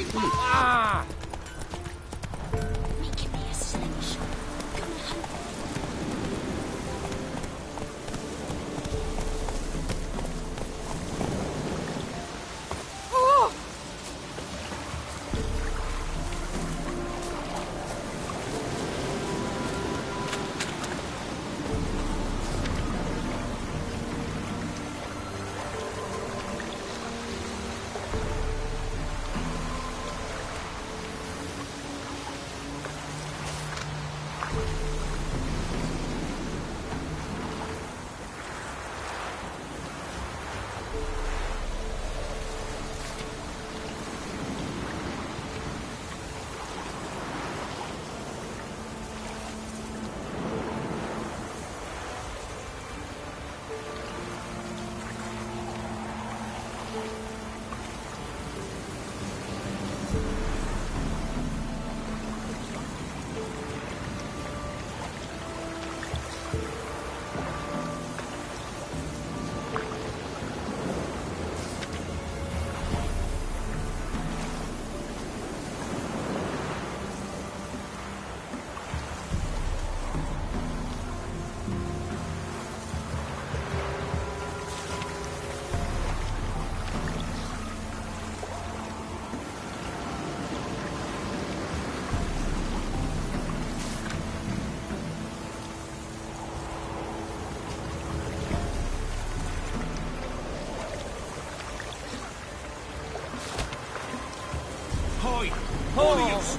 Ah! Give me a slingshot. Come and hunt Oh! Hoy! Odious!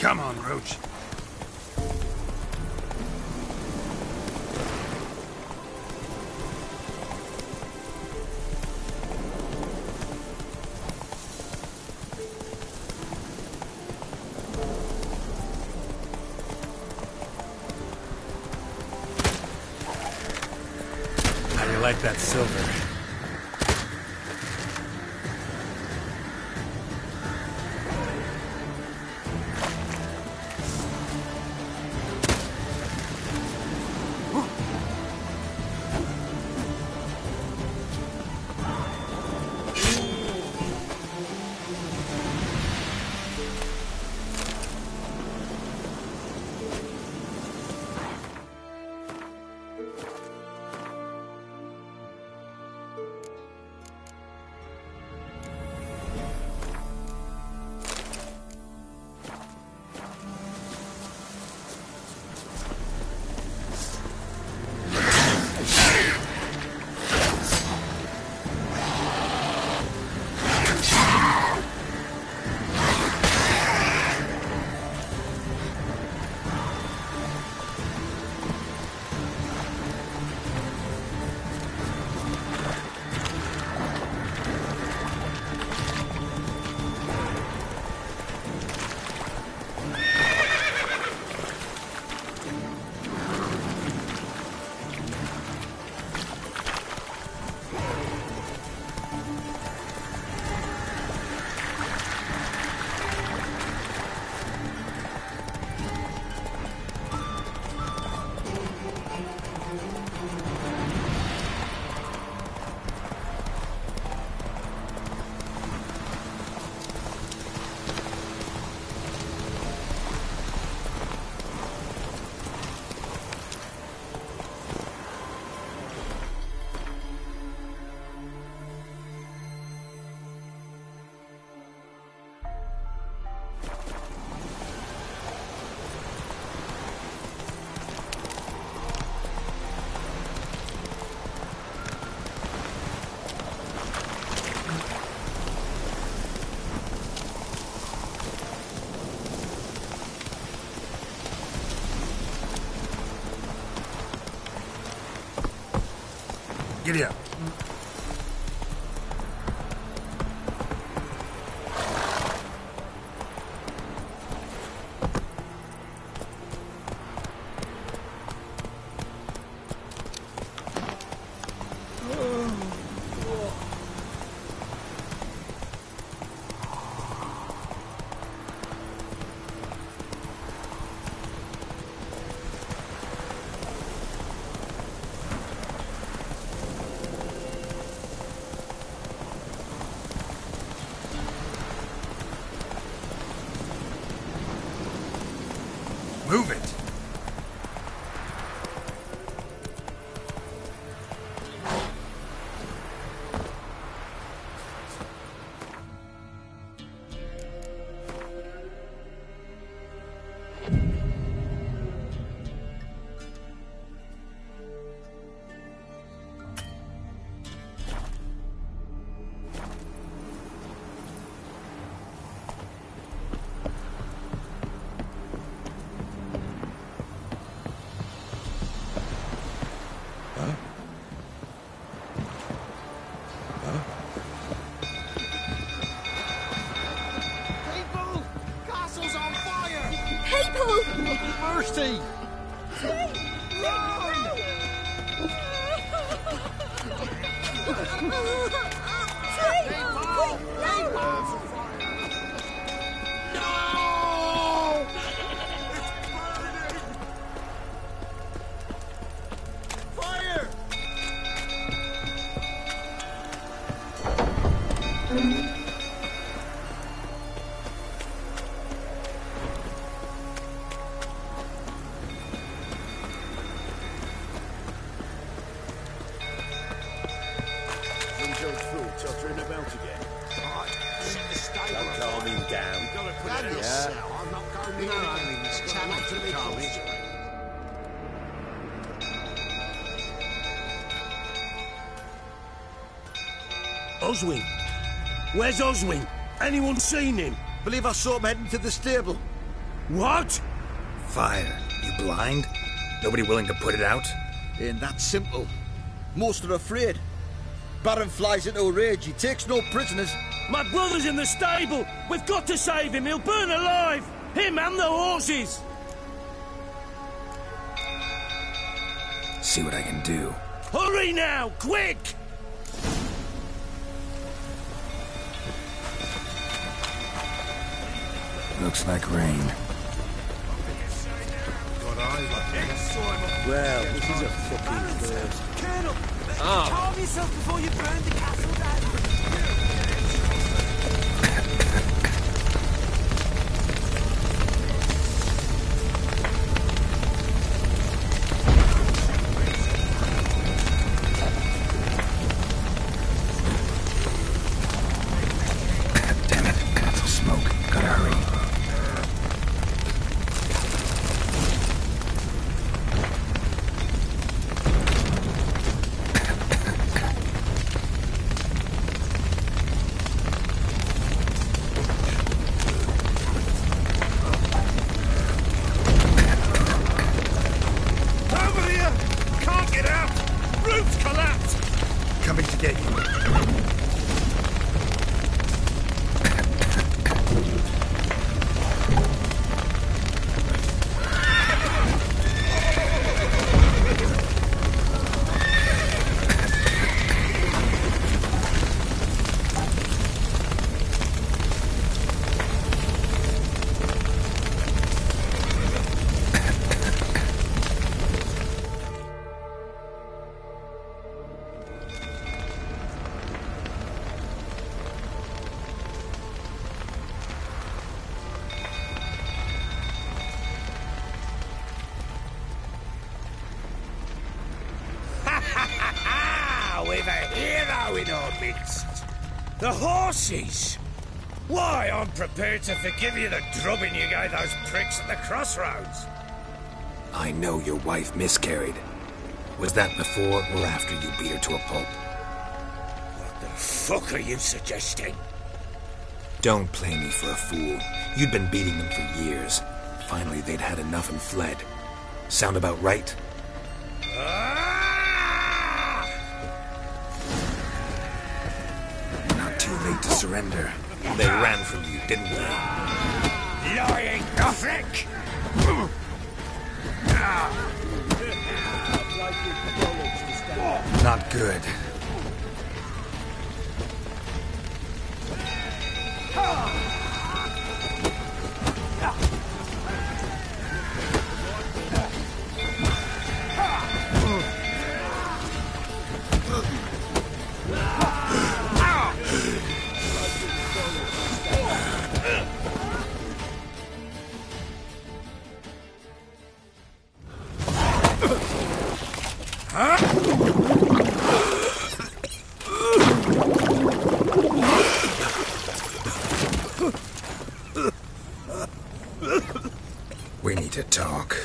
Come on, Roach. How do you like that silver? Giddy up. Move it! People! Castle's on fire! People! Mercy! No! Fire! Joe's fool tottering about again. Set the stable Don't on calm fire. him down. We've got to put That it is out. so. I'm not going near it. I mean, it's Tell not to to be calm calm. Oswin! Where's Oswin? Anyone seen him? Believe I saw him heading to the stable. What? Fire. You blind? Nobody willing to put it out? Ain't that simple. Most are afraid. Baron flies into a rage. He takes no prisoners. My brother's in the stable! We've got to save him! He'll burn alive! Him and the horses! See what I can do. Hurry now! Quick! Looks like rain. Got eyes like that. Well, this is a fucking first. Colonel! Calm yourself before you burn the castle down! Damn it. Lots of smoke. Gotta hurry. Over here! Can't get out! Roof's collapsed! Coming to get you. We've a hero in our midst. The horses! Why, I'm prepared to forgive you the drubbing you gave those pricks at the crossroads. I know your wife miscarried. Was that before or after you beat her to a pulp? What the fuck are you suggesting? Don't play me for a fool. You'd been beating them for years. Finally, they'd had enough and fled. Sound about right? Ah! surrender. They ran from you, didn't they? Lying prick! Not good. We need to talk.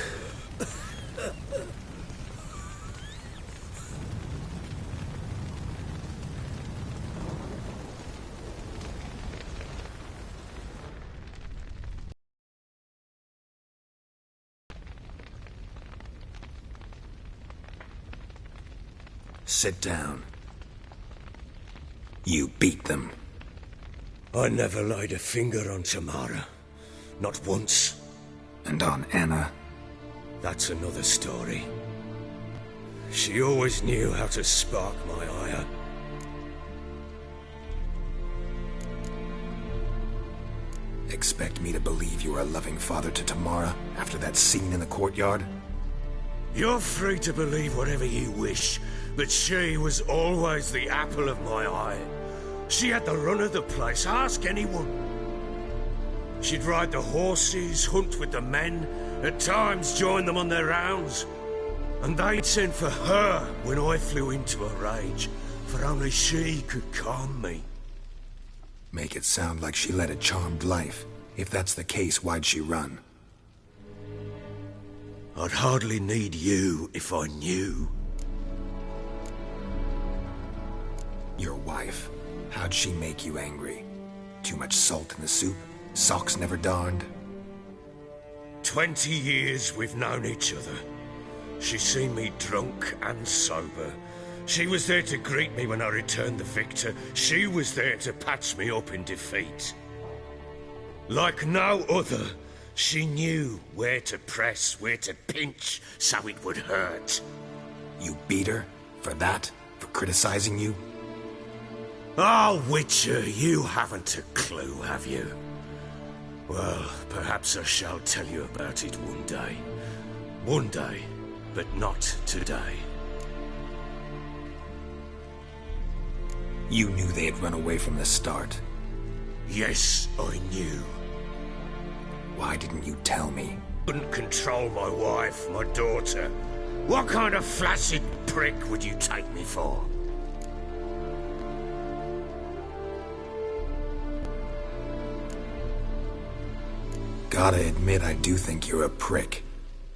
Sit down. You beat them. I never laid a finger on Tamara. Not once. And on Anna. That's another story. She always knew how to spark my ire. Expect me to believe you were a loving father to Tamara after that scene in the courtyard? You're free to believe whatever you wish, but she was always the apple of my eye. She had the run of the place, ask anyone. She'd ride the horses, hunt with the men, at times join them on their rounds. And they'd send for her when I flew into a rage, for only she could calm me. Make it sound like she led a charmed life. If that's the case, why'd she run? I'd hardly need you if I knew. Your wife. How'd she make you angry? Too much salt in the soup? Socks never darned? 20 years we've known each other. She's seen me drunk and sober. She was there to greet me when I returned the victor. She was there to patch me up in defeat. Like no other, she knew where to press, where to pinch, so it would hurt. You beat her? For that? For criticizing you? Oh, Witcher, you haven't a clue, have you? Well, perhaps I shall tell you about it one day. One day, but not today. You knew they had run away from the start. Yes, I knew. Why didn't you tell me? Couldn't control my wife, my daughter. What kind of flaccid prick would you take me for? Gotta admit, I do think you're a prick.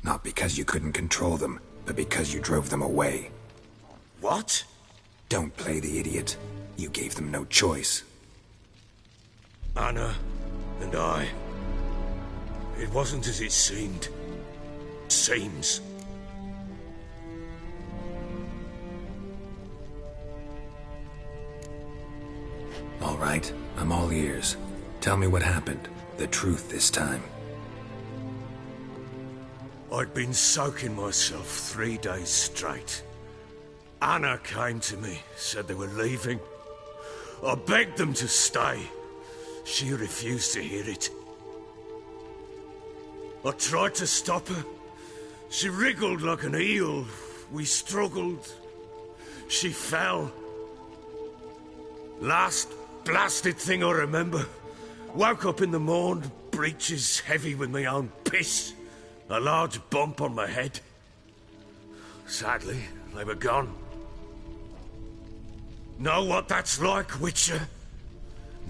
Not because you couldn't control them, but because you drove them away. What? Don't play the idiot. You gave them no choice. Anna and I... It wasn't as it seemed. Seems. All right, I'm all ears. Tell me what happened. The truth this time. I'd been soaking myself 3 days straight. Anna came to me, said they were leaving. I begged them to stay. She refused to hear it. I tried to stop her. She wriggled like an eel. We struggled. She fell. Last blasted thing I remember. Woke up in the morn, breeches heavy with my own piss. A large bump on my head. Sadly, they were gone. Know what that's like, Witcher?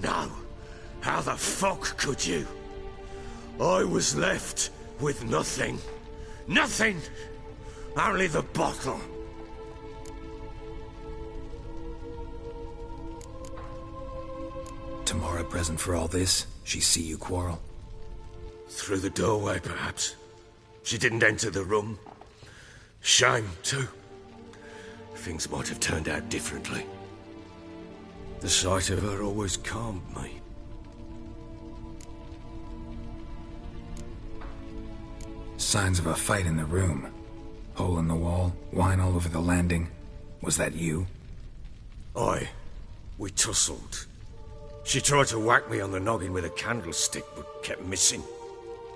No. How the fuck could you? I was left with nothing. Nothing! Only the bottle. Tamara present for all this? She see you quarrel? Through the doorway, perhaps. She didn't enter the room. Shame, too. Things might have turned out differently. The sight of her always calmed me. Signs of a fight in the room. Hole in the wall, wine all over the landing. Was that you? Aye. We tussled. She tried to whack me on the noggin with a candlestick, but kept missing.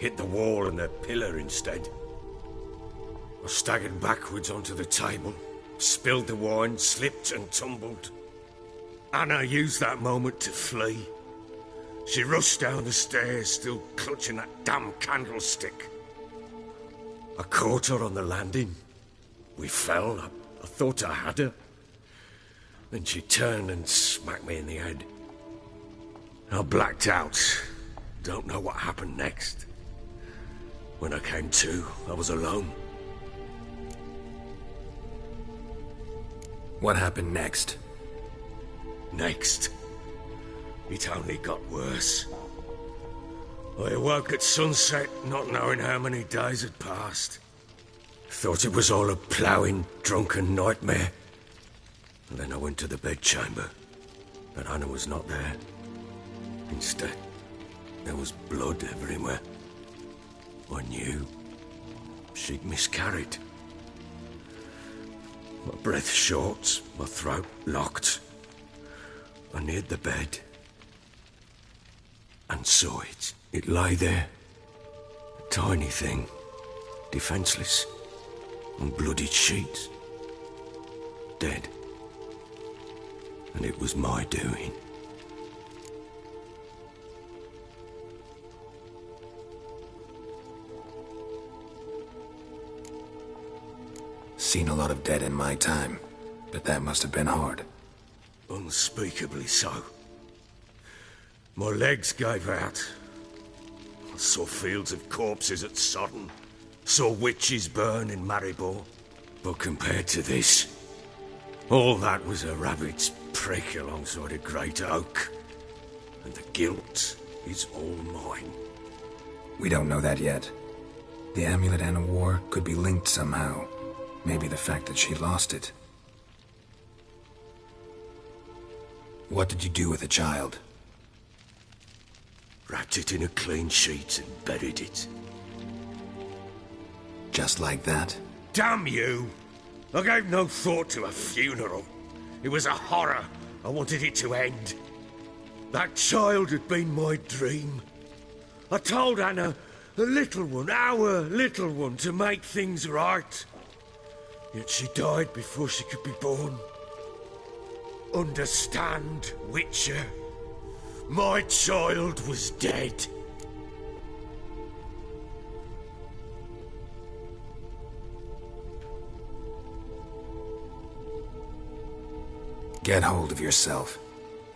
Hit the wall and the pillar instead. I staggered backwards onto the table, spilled the wine, slipped and tumbled. Anna used that moment to flee. She rushed down the stairs, still clutching that damn candlestick. I caught her on the landing. We fell. I thought I had her. Then she turned and smacked me in the head. I blacked out. Don't know what happened next. When I came to, I was alone. What happened next? Next, it only got worse. I awoke at sunset, not knowing how many days had passed. Thought it was all a ploughing, drunken nightmare. And then I went to the bedchamber, but Anna was not there. Instead, there was blood everywhere. I knew she'd miscarried. My breath short, my throat locked. I neared the bed and saw it. It lay there, a tiny thing, defenseless, on bloodied sheets, dead. And it was my doing. Seen a lot of dead in my time, but that must have been hard. Unspeakably so. My legs gave out. I saw fields of corpses at Sodden. Saw witches burn in Maribor. But compared to this, all that was a rabbit's prick alongside a great oak. And the guilt is all mine. We don't know that yet. The amulet Anna wore could be linked somehow. Maybe the fact that she lost it. What did you do with the child? Wrapped it in a clean sheet and buried it. Just like that? Damn you! I gave no thought to a funeral. It was a horror. I wanted it to end. That child had been my dream. I told Anna, the little one, our little one, to make things right. Yet she died before she could be born. Understand, Witcher? My child was dead. Get hold of yourself.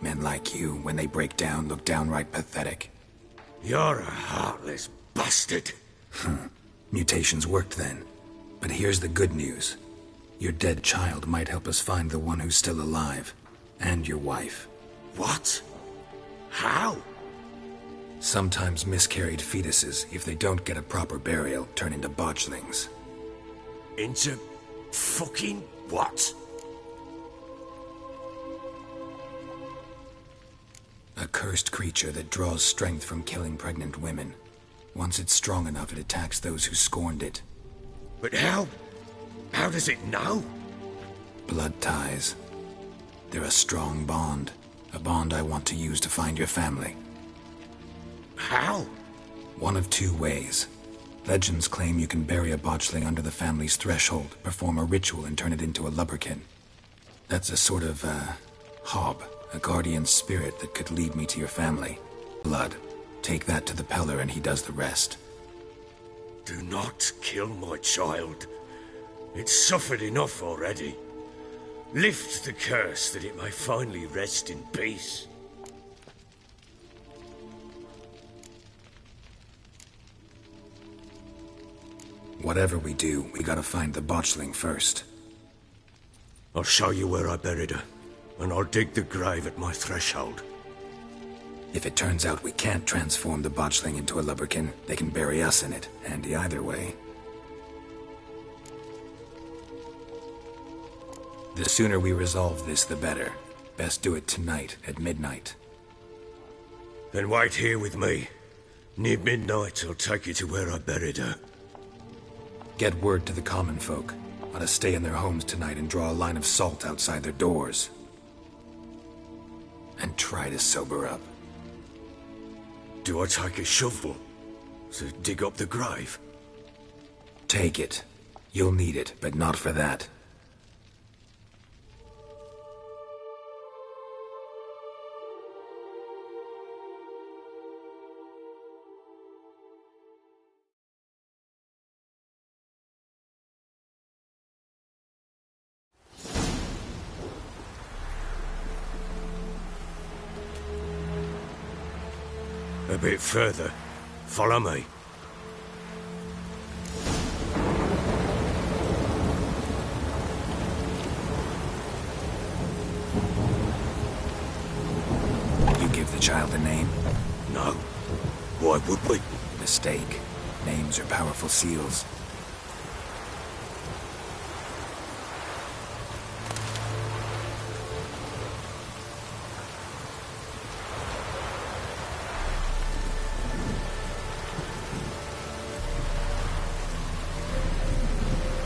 Men like you, when they break down, look downright pathetic. You're a heartless bastard. Mutations worked then. But here's the good news. Your dead child might help us find the one who's still alive. And your wife. What? How? Sometimes miscarried fetuses, if they don't get a proper burial, turn into botchlings. Into fucking what? A cursed creature that draws strength from killing pregnant women. Once it's strong enough, it attacks those who scorned it. But how? How does it know? Blood ties. They're a strong bond. A bond I want to use to find your family. How? One of two ways. Legends claim you can bury a botchling under the family's threshold, perform a ritual, and turn it into a lubberkin. That's a sort of, hob, a guardian spirit that could lead me to your family. Blood. Take that to the Peller and he does the rest. Do not kill my child. It's suffered enough already. Lift the curse that it may finally rest in peace. Whatever we do, we gotta find the botchling first. I'll show you where I buried her, and I'll dig the grave at my threshold. If it turns out we can't transform the botchling into a lubberkin, they can bury us in it, handy either way. The sooner we resolve this, the better. Best do it tonight at midnight. Then wait here with me. Near midnight, I'll take you to where I buried her. Get word to the common folk. Ought to stay in their homes tonight and draw a line of salt outside their doors. And try to sober up. Do I take a shovel to dig up the grave? Take it. You'll need it, but not for that. A bit further. Follow me. You give the child a name? No. Why would we? Mistake. Names are powerful seals.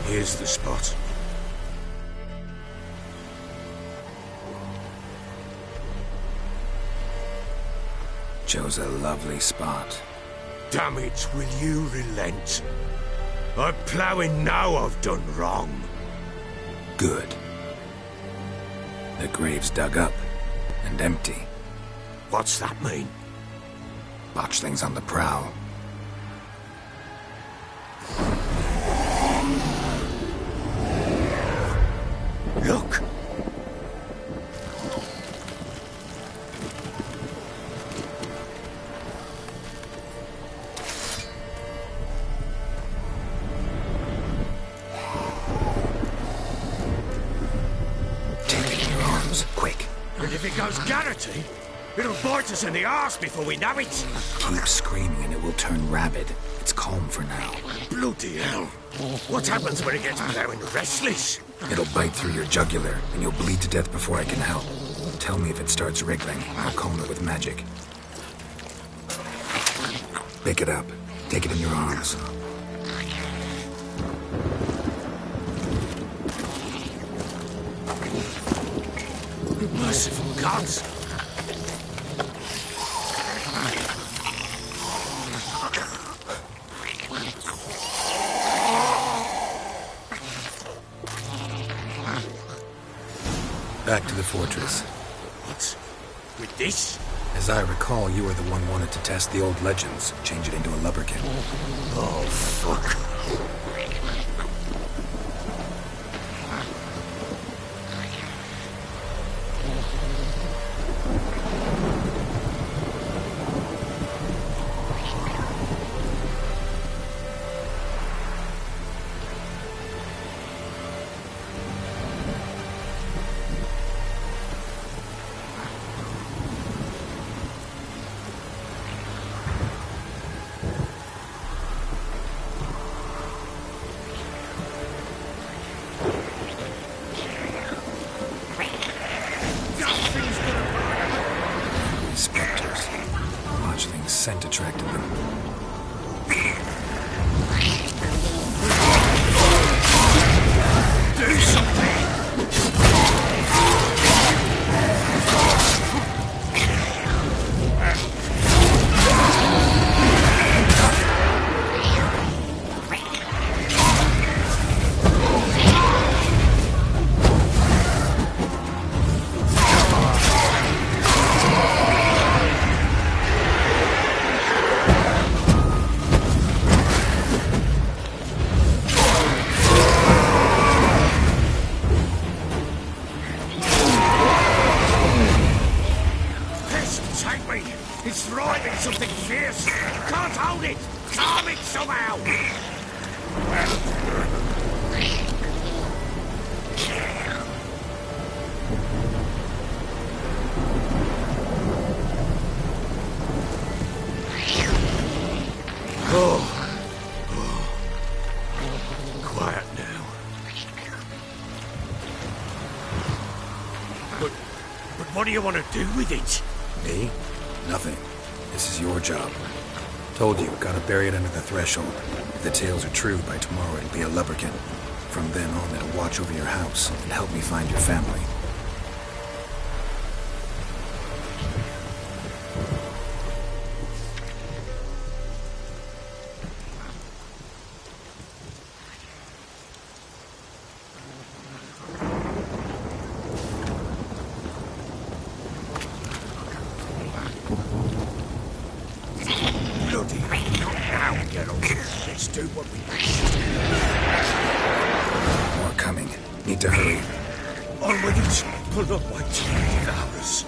Here's the spot. Chose a lovely spot. Damn it, will you relent? I'm ploughing now I've done wrong. Good. The grave's dug up and empty. What's that mean? Botchling's on the prowl. Look! Take it in your arms, quick. And if it goes Garrity, it'll bite us in the arse before we know it. Keep screaming and it will turn rabid. It's calm for now. Bloody hell. What happens when it gets plowing restless? It'll bite through your jugular, and you'll bleed to death before I can help. Tell me if it starts wriggling. I'll calm it with magic. Pick it up. Take it in your arms. Merciful gods! Back to the fortress. What? With this? As I recall, you were the one wanted to test the old legends, change it into a lubberkin. Oh, fuck. What do you want to do with it? Me? Nothing. This is your job. Told you, gotta bury it under the threshold. If the tales are true, by tomorrow it'll be a lubberkin. From then on, it'll watch over your house and help me find your family. Bloody hell, now get on. Let's do what we More coming. Need to hurry. On with it. Pull up, wait till you devour us.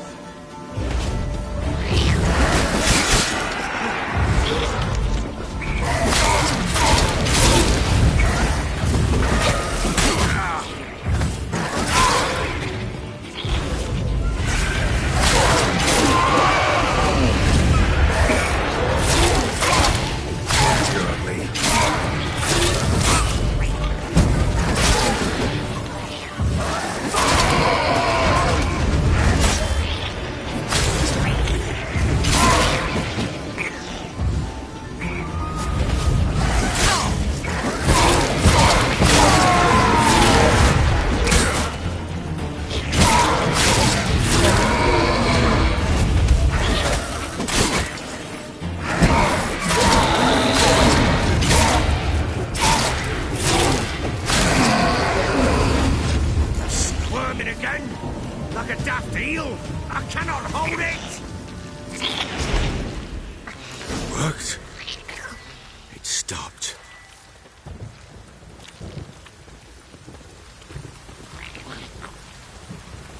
Like a daft eel! I cannot hold it! It worked. It stopped.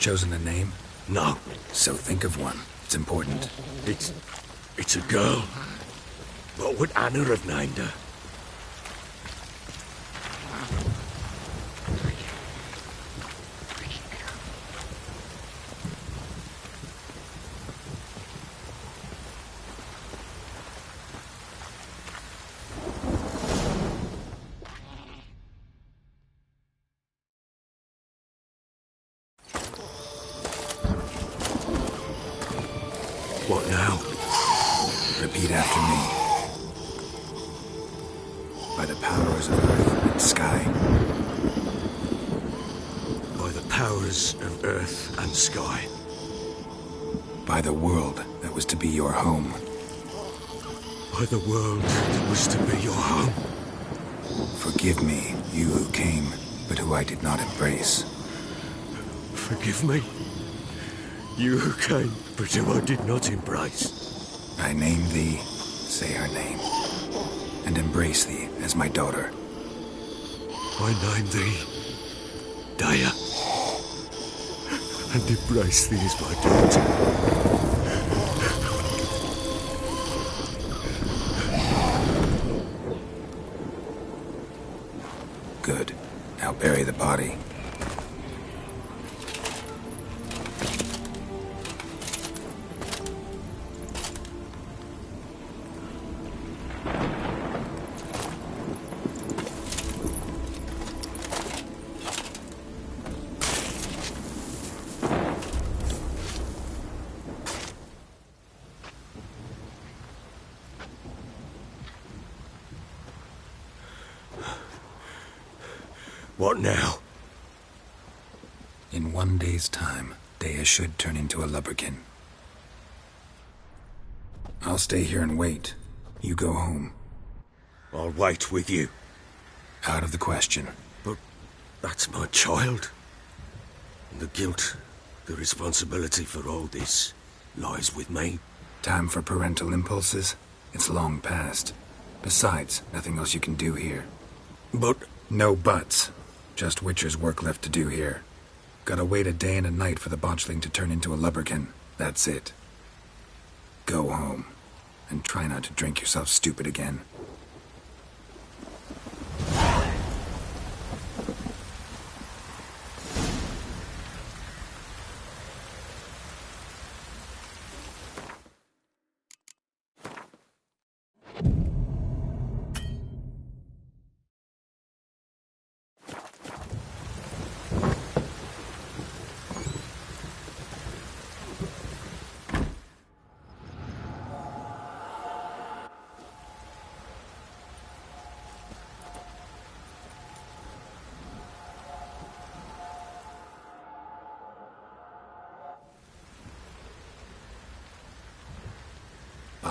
Chosen a name? No. So think of one. It's important. It's a girl. What would Anna have named her? What now? Repeat after me. By the powers of earth and sky. By the powers of earth and sky. By the world that was to be your home. By the world that was to be your home. Forgive me, you who came, but who I did not embrace. Forgive me. You who came, but who I did not embrace. I name thee, say her name, and embrace thee as my daughter. I name thee, Daya, and embrace thee as my daughter. Good. Now bury the body. What now? In 1 day's time, Daya should turn into a lubberkin. I'll stay here and wait. You go home. I'll wait with you. Out of the question. But that's my child. And the guilt, the responsibility for all this lies with me. Time for parental impulses? It's long past. Besides, nothing else you can do here. But No buts. Just Witcher's work left to do here. Gotta wait a day and a night for the botchling to turn into a lubberkin. That's it. Go home. And try not to drink yourself stupid again.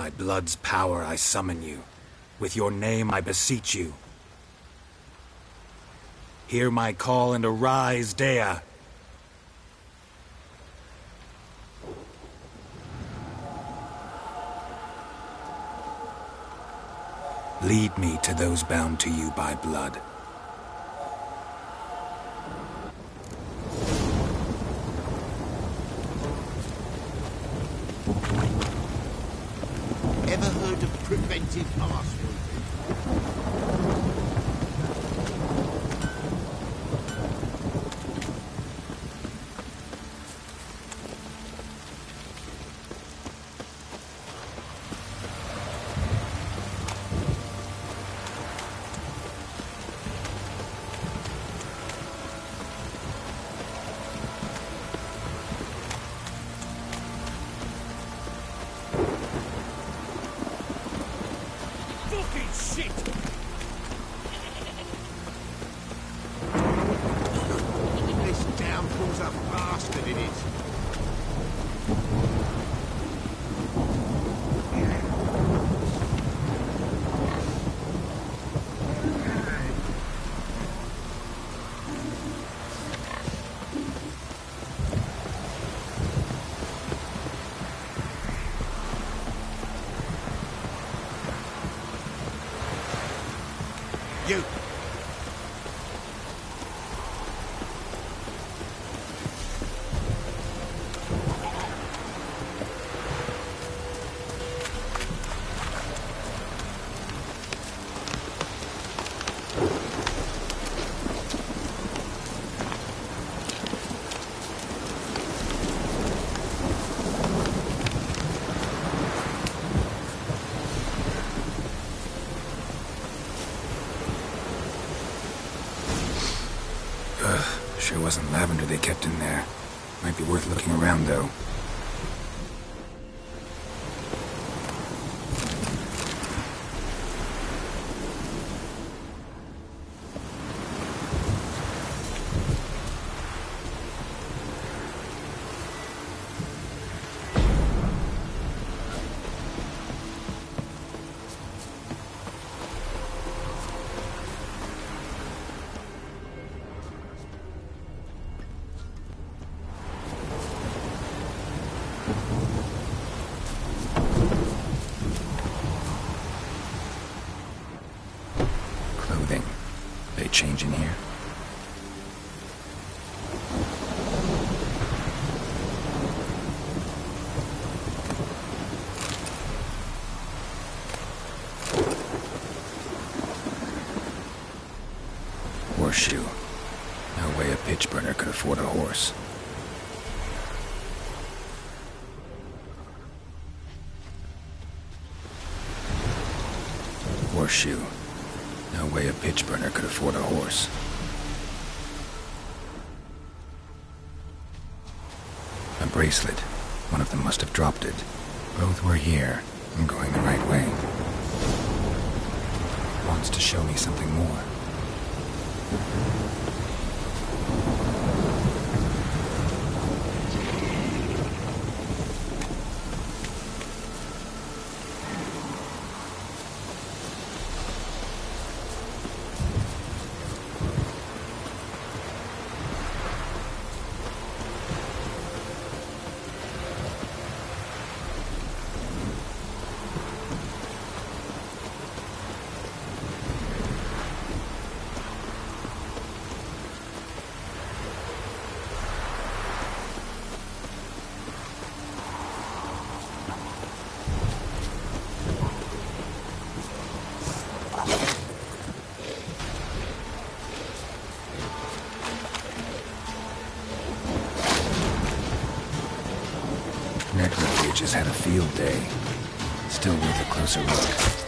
By blood's power I summon you. With your name I beseech you. Hear my call and arise, Dea. Lead me to those bound to you by blood. Ever heard of preventive password? Fucking shit! This downpour's a bastard, it is. You! Sure wasn't lavender they kept in there. Might be worth looking around, though. Clothing. They change in here? Horseshoe. No way a pitch burner could afford a horse. Horseshoe. No way a pitch burner could afford a horse. A bracelet. One of them must have dropped it. Both were here. I'm going the right way. Wants to show me something more. Necrophage has had a field day. Still worth a closer look.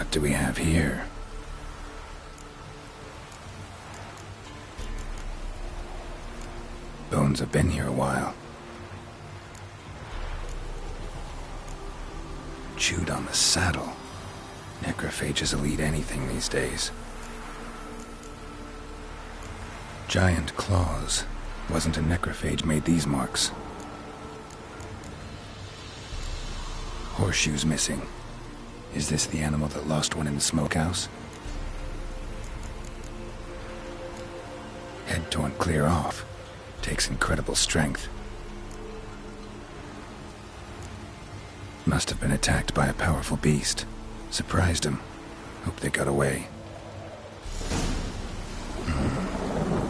What do we have here? Bones have been here a while. Chewed on the saddle. Necrophages will eat anything these days. Giant claws. Wasn't a necrophage made these marks. Horseshoes missing. Is this the animal that lost one in the smokehouse? Head torn clear off. Takes incredible strength. Must have been attacked by a powerful beast. Surprised him. Hope they got away.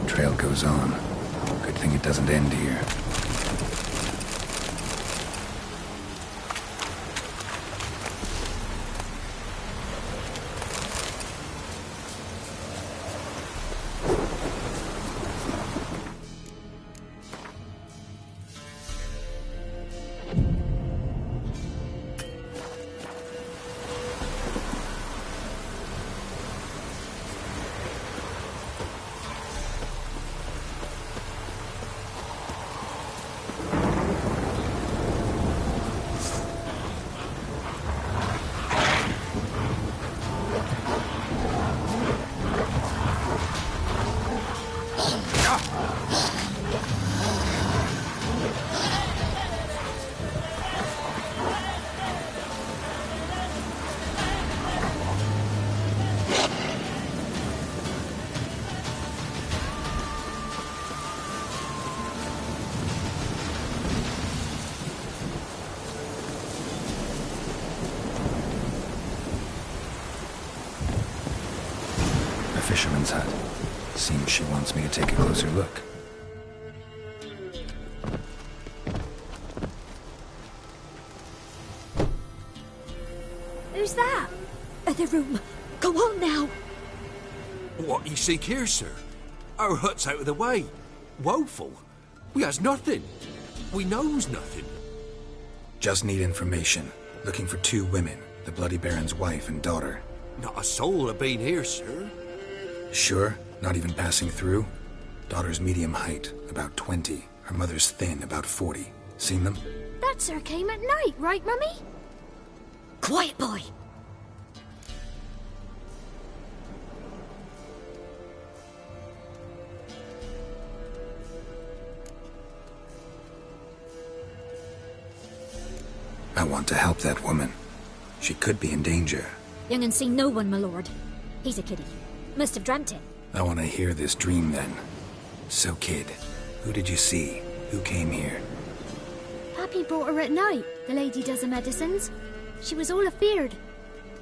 Trail goes on. Good thing it doesn't end here. Fisherman's hut. Seems she wants me to take a closer look. Who's that? The room. Go on now. What you seek here, sir? Our hut's out of the way. Woeful. We has nothing. We knows nothing. Just need information. Looking for 2 women. The Bloody Baron's wife and daughter. Not a soul have been here, sir. Sure? Not even passing through? Daughter's medium height, about 20. Her mother's thin, about 40. Seen them? That sir came at night, right, Mummy? Quiet, boy. I want to help that woman. She could be in danger. Young and seen no one, my lord. He's a kiddie. Must have dreamt it. I want to hear this dream then. So, kid, who did you see? Who came here? Pappy brought her at night. The lady does the medicines. She was all afeared.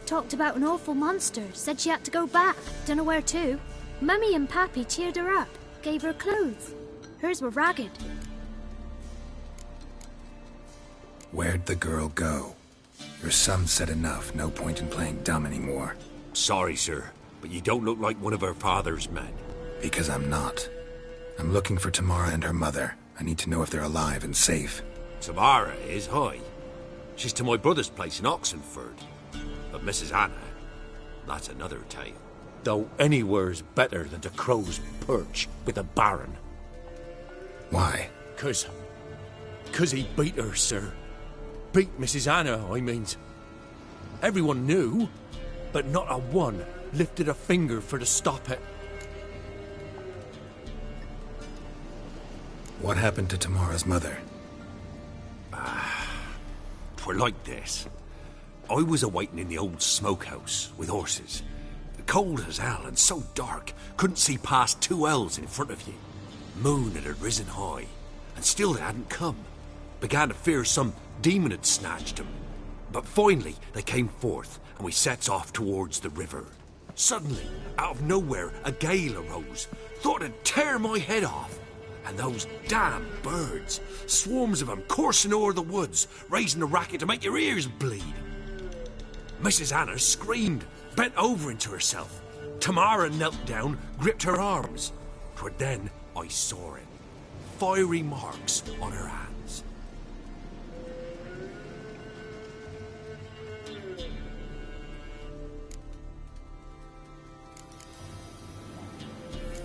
Talked about an awful monster. Said she had to go back. Dunno where to. Mummy and Pappy cheered her up. Gave her clothes. Hers were ragged. Where'd the girl go? Your son said enough. No point in playing dumb anymore. Sorry, sir, but you don't look like one of her father's men. Because I'm not. I'm looking for Tamara and her mother. I need to know if they're alive and safe. Tamara is, hi. She's to my brother's place in Oxenford. But Mrs. Anna, that's another tale. Though anywhere's better than to Crow's Perch with the Baron. Why? 'Cause he beat her, sir. Beat Mrs. Anna, I means. Everyone knew, but not a one lifted a finger for to stop it. What happened to Tamara's mother? 'Twere like this. I was awaiting in the old smokehouse with horses. Cold as hell and so dark, couldn't see past 2 ells in front of you. Moon had risen high, and still they hadn't come. Began to fear some demon had snatched them. But finally they came forth, and we sets off towards the river. Suddenly, out of nowhere, a gale arose. Thought it'd tear my head off. And those damn birds, swarms of them coursing o'er the woods, raising a racket to make your ears bleed. Mrs. Anna screamed, bent over into herself. Tamara knelt down, gripped her arms. 'Twere then I saw it. Fiery marks on her hands.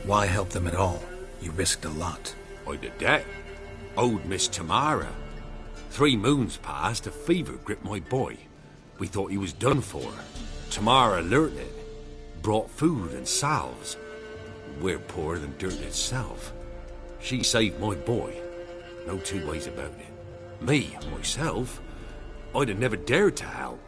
Why help them at all? You risked a lot. I'd a debt. Owed Miss Tamara. 3 moons passed, a fever gripped my boy. We thought he was done for. Tamara learnt it. Brought food and salves. We're poorer than dirt itself. She saved my boy. No 2 ways about it. Me, myself, I'd have never dared to help.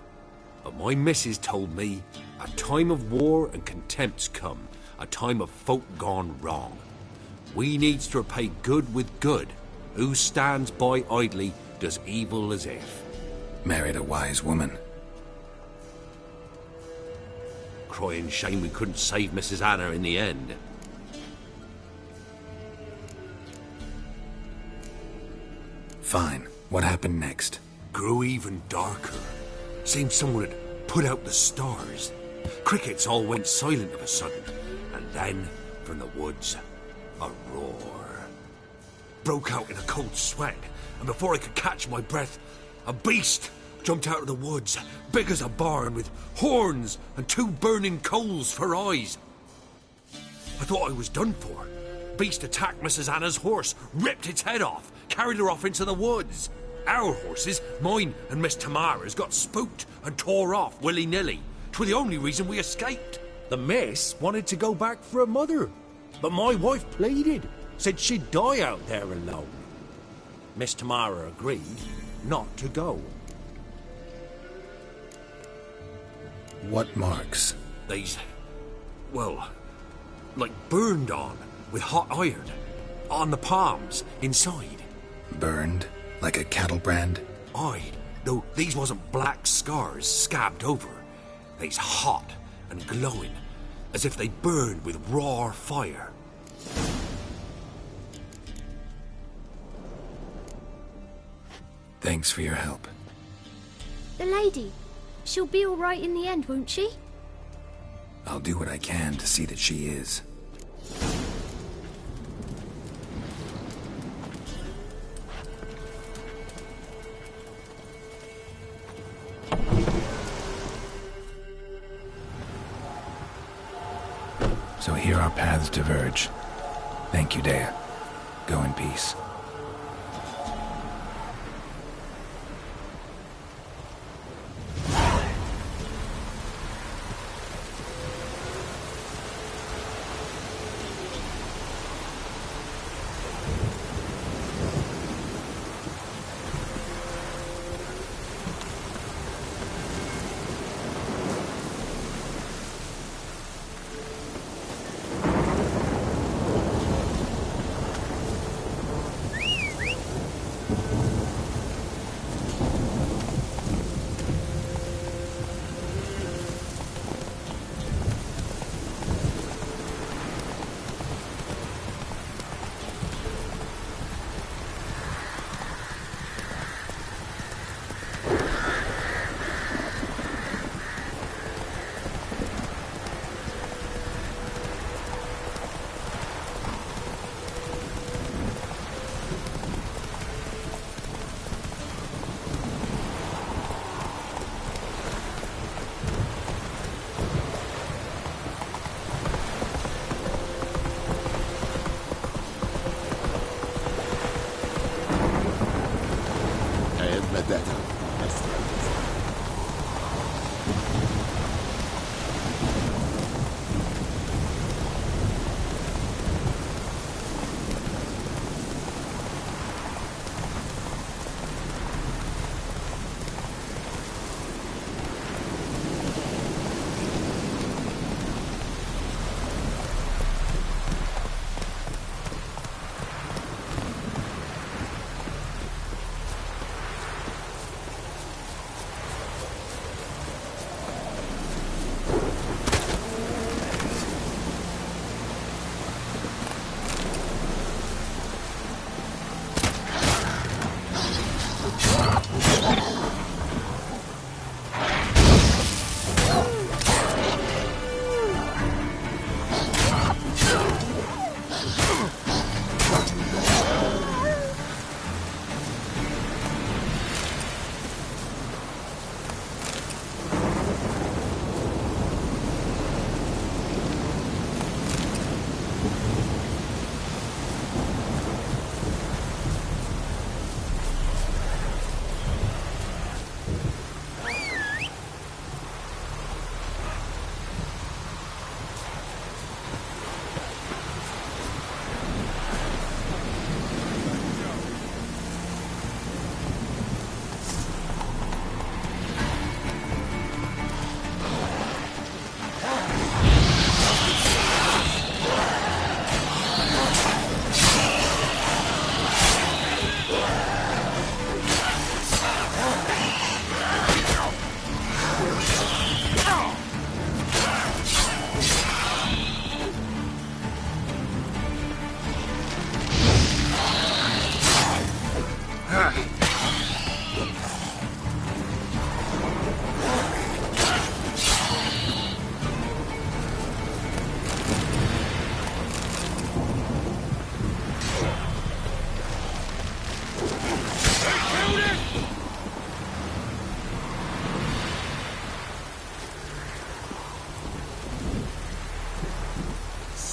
But my missus told me a time of war and contempt's come. A time of folk gone wrong. We needs to repay good with good. Who stands by idly does evil as if. Married a wise woman. Crying shame we couldn't save Mrs. Anna in the end. Fine. What happened next? Grew even darker. Seemed someone had put out the stars. Crickets all went silent of a sudden. And then, from the woods, a roar. Broke out in a cold sweat, and before I could catch my breath, a beast jumped out of the woods, big as a barn, with horns and 2 burning coals for eyes. I thought I was done for. Beast attacked Mrs. Anna's horse, ripped its head off, carried her off into the woods. Our horses, mine and Miss Tamara's, got spooked and tore off willy-nilly. 'Twas the only reason we escaped. The miss wanted to go back for her mother, but my wife pleaded, said she'd die out there alone. Miss Tamara agreed not to go. What marks? They's, well, like burned on with hot iron. On the palms, inside. Burned? Like a cattle brand? Aye, though these wasn't black scars scabbed over. They's hot and glowing, as if they burned with raw fire. Thanks for your help. The lady. She'll be all right in the end, won't she? I'll do what I can to see that she is. So here our paths diverge. Thank you, Dea. Go in peace.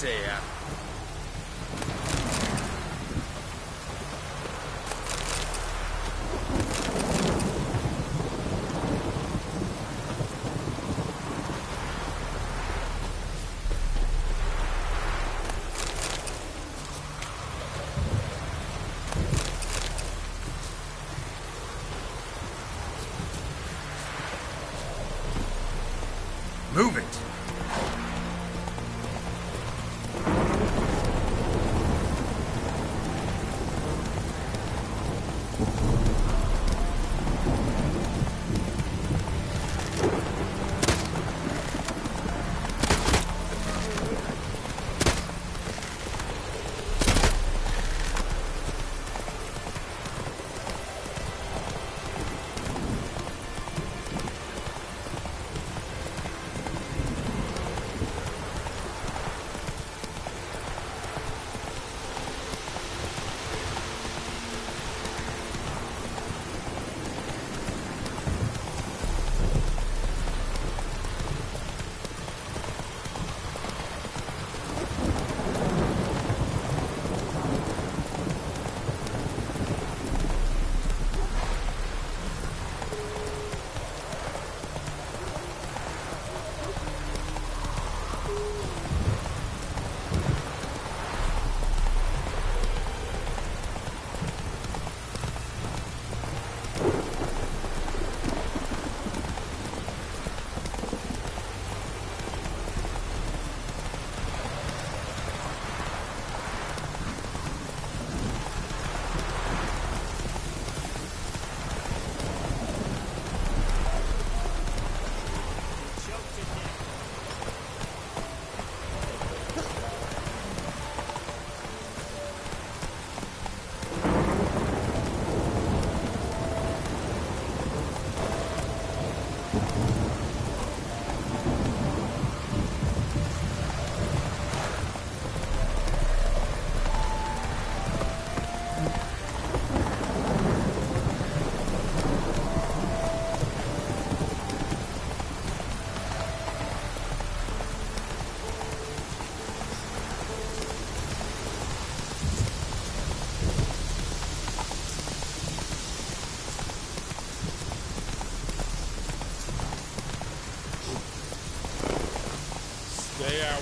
here. Move it!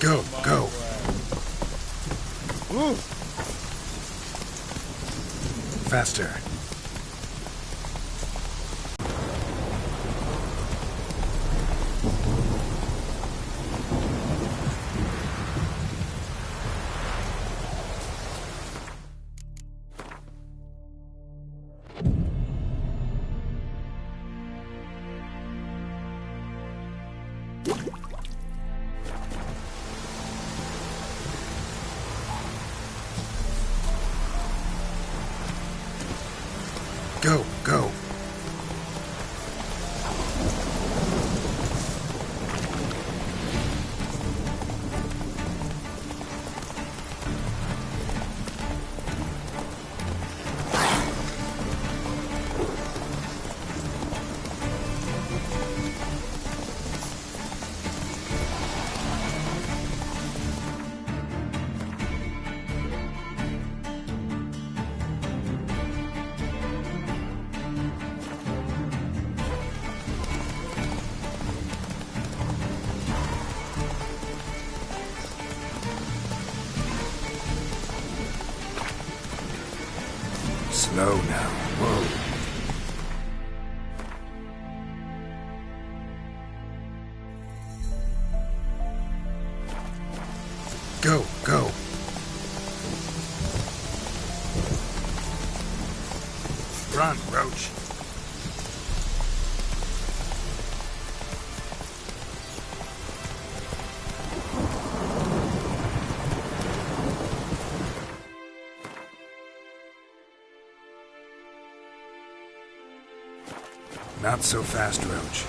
Go, go. Ooh. Faster. Go, go. Slow now. Whoa. Go, go. Run, Roach. Not so fast, Roach.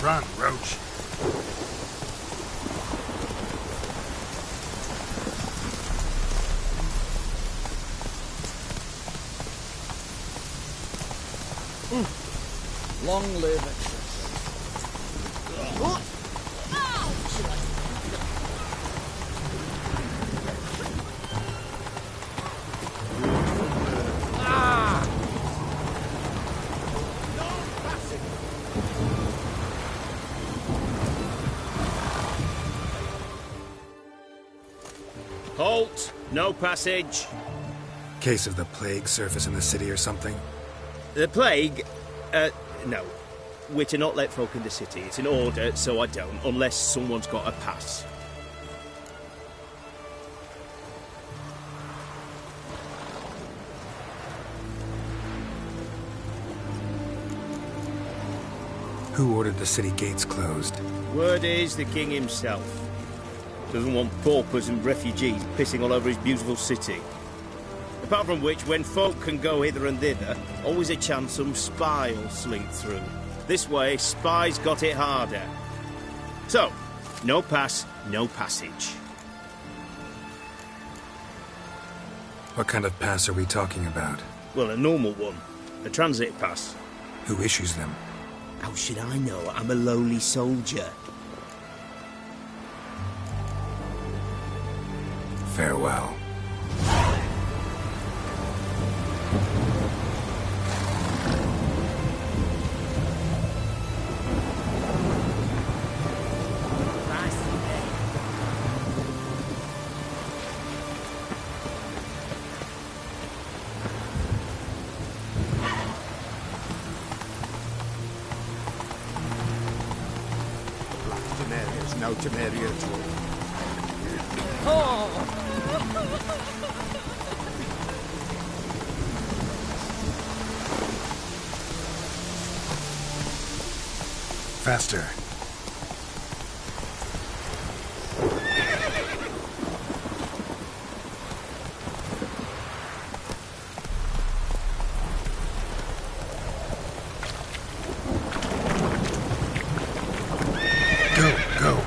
Run, Roach. Long live it. Halt! No passage. Case of the plague surface in the city or something? The plague? No. We're to not let folk in the city. It's an order, so I don't, unless someone's got a pass. Who ordered the city gates closed? Word is the king himself. Doesn't want paupers and refugees pissing all over his beautiful city. Apart from which, when folk can go hither and thither, always a chance some spy will slink through. This way, spies got it harder. So, no pass, no passage. What kind of pass are we talking about? Well, a normal one. A transit pass. Who issues them? How should I know? I'm a lowly soldier. Farewell. Temeria's no Temeria at all. Faster. Go, go.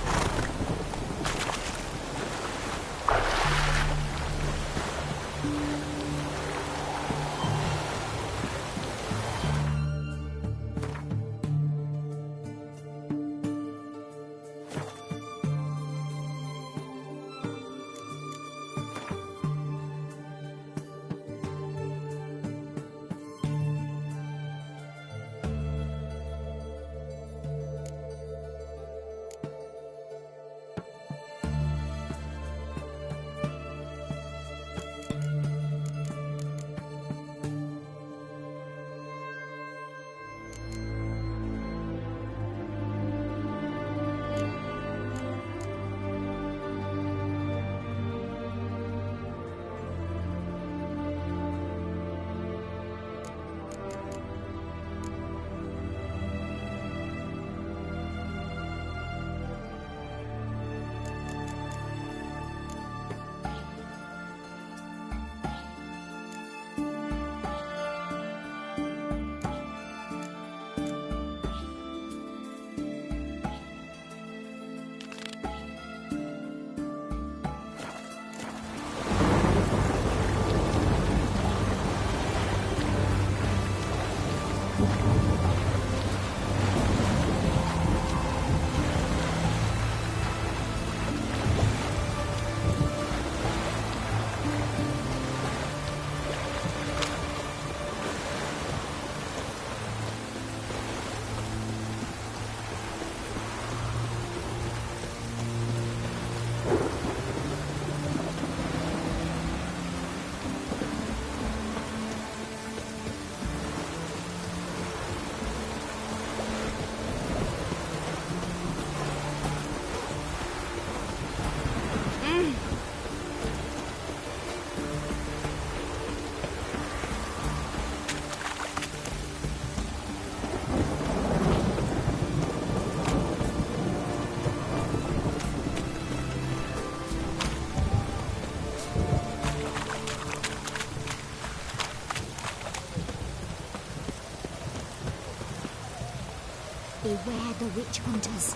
Beware the witch hunters.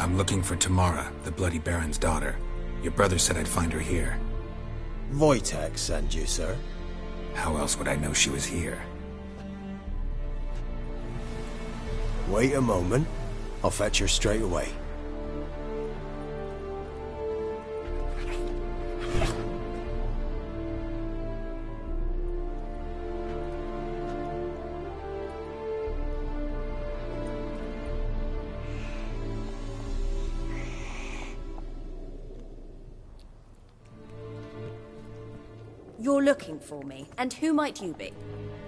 I'm looking for Tamara, the Bloody Baron's daughter. Your brother said I'd find her here. Wojtek sent you, sir. How else would I know she was here? Wait a moment. I'll fetch her straight away. You're looking for me, and who might you be?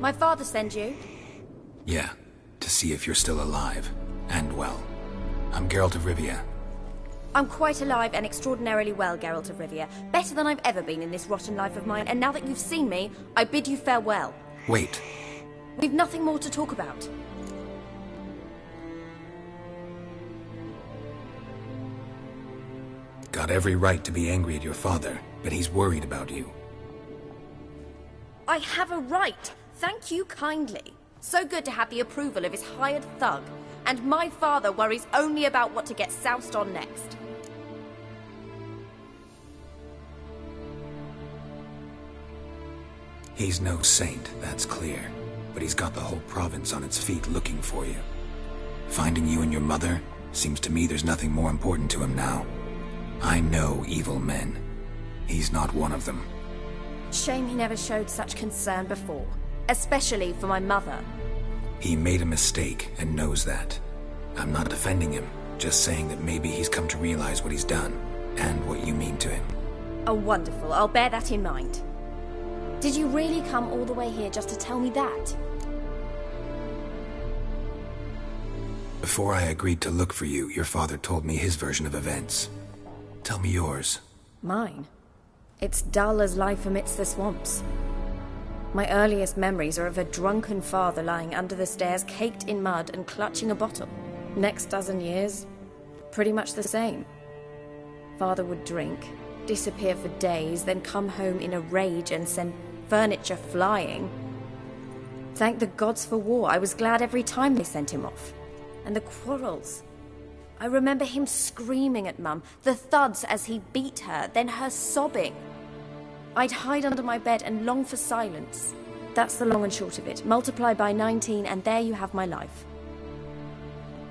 My father sent you? Yeah, to see if you're still alive. And well. I'm Geralt of Rivia. I'm quite alive and extraordinarily well, Geralt of Rivia. Better than I've ever been in this rotten life of mine, and now that you've seen me, I bid you farewell. Wait. We've nothing more to talk about. Got every right to be angry at your father, but he's worried about you. I have a right. Thank you kindly. So good to have the approval of his hired thug. And my father worries only about what to get soused on next. He's no saint, that's clear. But he's got the whole province on its feet looking for you. Finding you and your mother? Seems to me there's nothing more important to him now. I know evil men. He's not one of them. Shame he never showed such concern before. Especially for my mother. He made a mistake and knows that. I'm not defending him, just saying that maybe he's come to realize what he's done, and what you mean to him. Oh, wonderful. I'll bear that in mind. Did you really come all the way here just to tell me that? Before I agreed to look for you, your father told me his version of events. Tell me yours. Mine? It's dull as life amidst the swamps. My earliest memories are of a drunken father lying under the stairs, caked in mud and clutching a bottle. Next dozen years, pretty much the same. Father would drink, disappear for days, then come home in a rage and send furniture flying. Thank the gods for war. I was glad every time they sent him off. And the quarrels. I remember him screaming at Mum, the thuds as he beat her, then her sobbing. I'd hide under my bed and long for silence. That's the long and short of it. Multiply by 19 and there you have my life.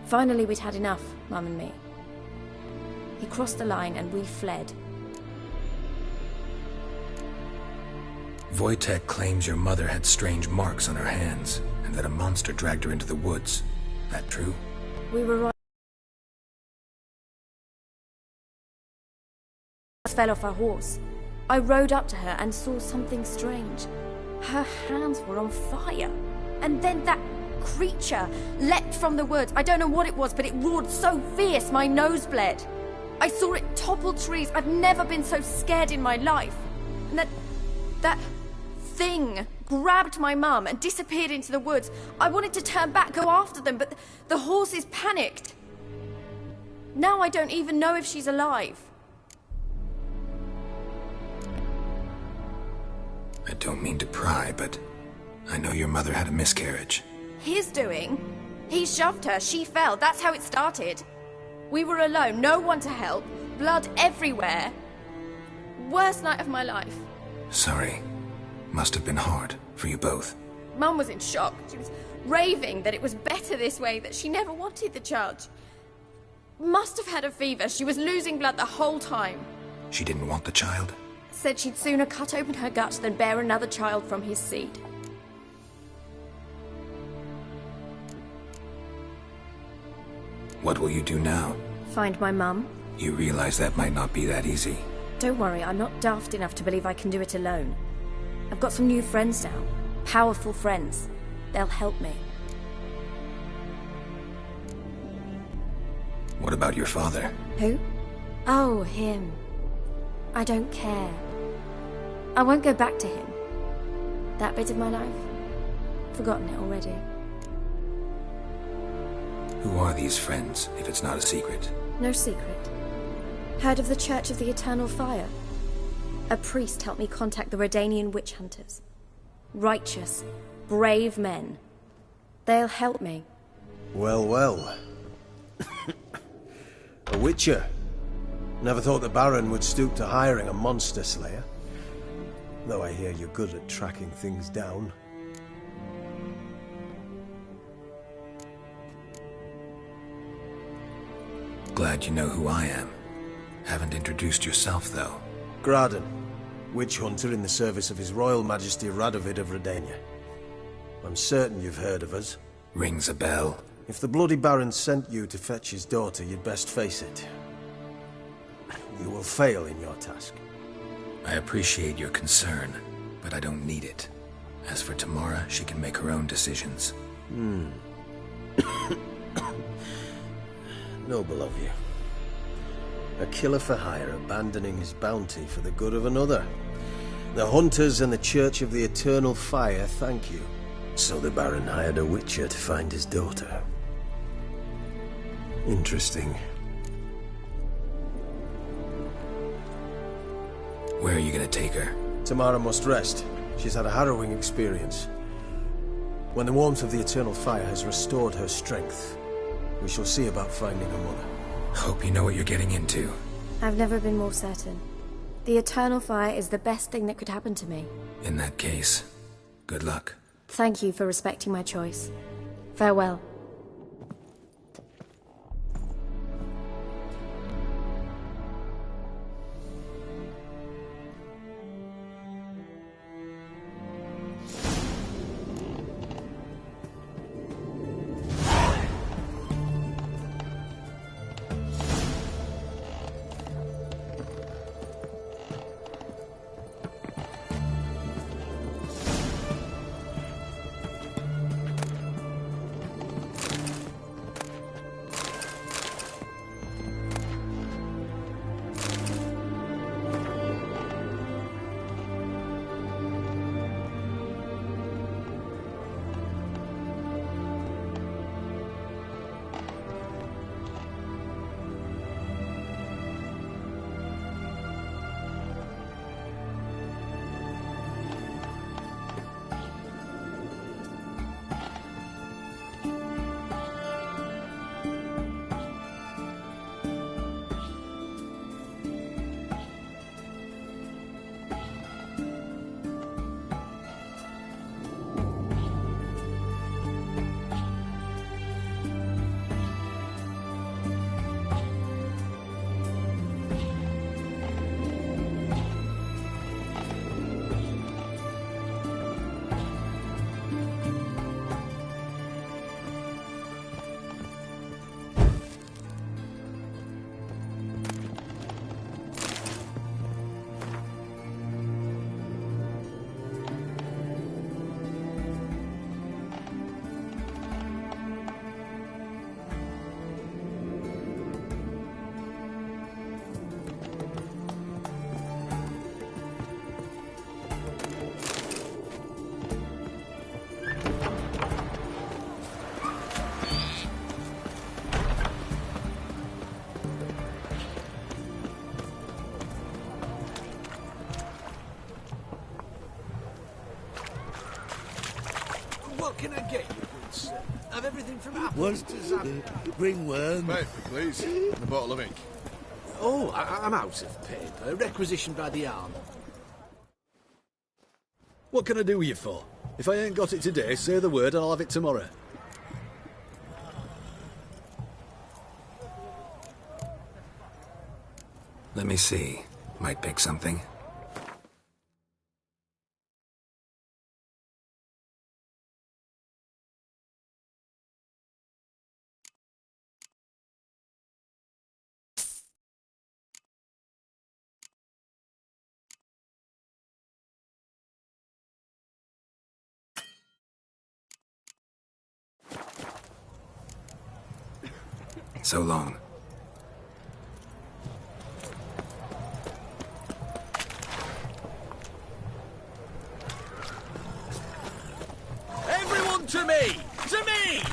Finally we'd had enough, Mum and me. He crossed the line and we fled. Wojtek claims your mother had strange marks on her hands, and that a monster dragged her into the woods. That true? We were right. Fell off her horse. I rode up to her and saw something strange. Her hands were on fire. And then that creature leapt from the woods. I don't know what it was, but it roared so fierce my nose bled. I saw it topple trees. I've never been so scared in my life. And that thing grabbed my mum and disappeared into the woods. I wanted to turn back, go after them, but the horses panicked. Now I don't even know if she's alive. I don't mean to pry, but I know your mother had a miscarriage. His doing? He shoved her, she fell, that's how it started. We were alone, no one to help, blood everywhere. Worst night of my life. Sorry. Must have been hard for you both. Mum was in shock. She was raving that it was better this way, that she never wanted the charge. Must have had a fever. She was losing blood the whole time. She didn't want the child? Said she'd sooner cut open her gut than bear another child from his seed. What will you do now? Find my mum. You realize that might not be that easy. Don't worry, I'm not daft enough to believe I can do it alone. I've got some new friends now. Powerful friends. They'll help me. What about your father? Who? Oh, him. I don't care. I won't go back to him. That bit of my life? Forgotten it already. Who are these friends, if it's not a secret? No secret. Heard of the Church of the Eternal Fire? A priest helped me contact the Redanian witch hunters. Righteous, brave men. They'll help me. Well, well. A witcher? Never thought the Baron would stoop to hiring a monster slayer. Though I hear you're good at tracking things down. Glad you know who I am. Haven't introduced yourself, though. Graden, witch hunter in the service of His Royal Majesty Radovid of Redania. I'm certain you've heard of us. Rings a bell. If the Bloody Baron sent you to fetch his daughter, you'd best face it. You will fail in your task. I appreciate your concern, but I don't need it. As for Tamara, she can make her own decisions. Noble of you. A killer for hire abandoning his bounty for the good of another. The hunters and the Church of the Eternal Fire thank you. So the Baron hired a witcher to find his daughter. Interesting. Where are you gonna take her? Tamara must rest. She's had a harrowing experience. When the warmth of the Eternal Fire has restored her strength, we shall see about finding her mother. Hope you know what you're getting into. I've never been more certain. The Eternal Fire is the best thing that could happen to me. In that case, good luck. Thank you for respecting my choice. Farewell. What can I get you, good sir? Have everything from apples to zap. Bring worms. Paper, please. And a bottle of ink. Oh, I'm out of paper. Requisitioned by the arm. What can I do with you for? If I ain't got it today, say the word and I'll have it tomorrow. Let me see. Might pick something. So long. Everyone to me! To me!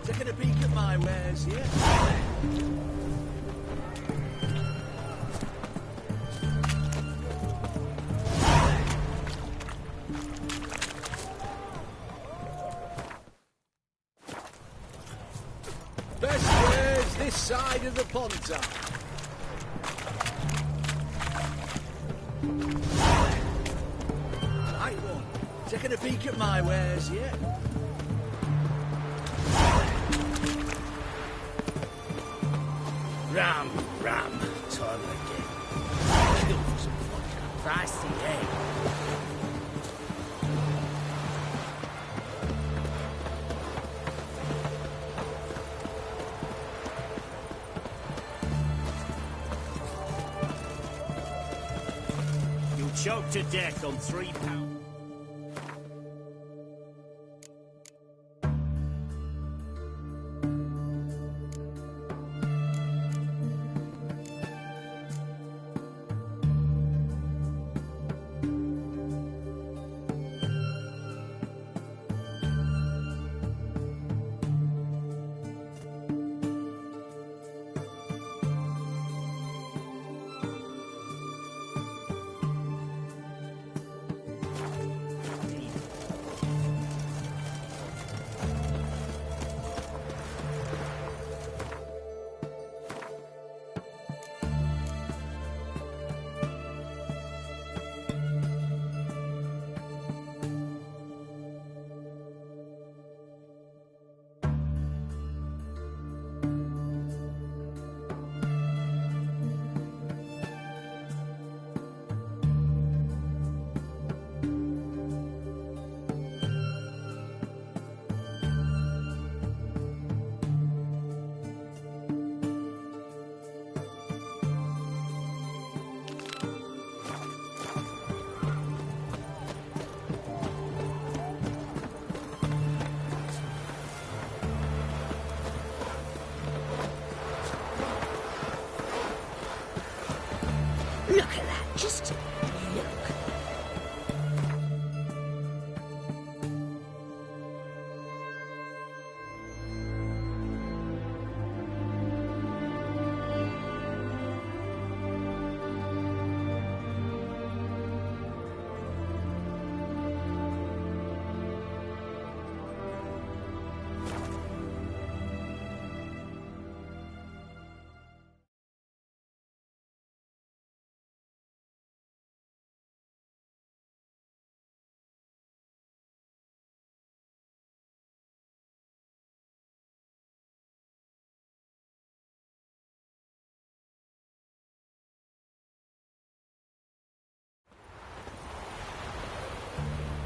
Taking a peek at my wares, yeah? Best wares this side of the Pontar. Right one. Taking a peek at my wares, yeah? Ram, time again. Kill for some vodka. Pricey, eh? You'll choke to death on £3. Look at that, just look.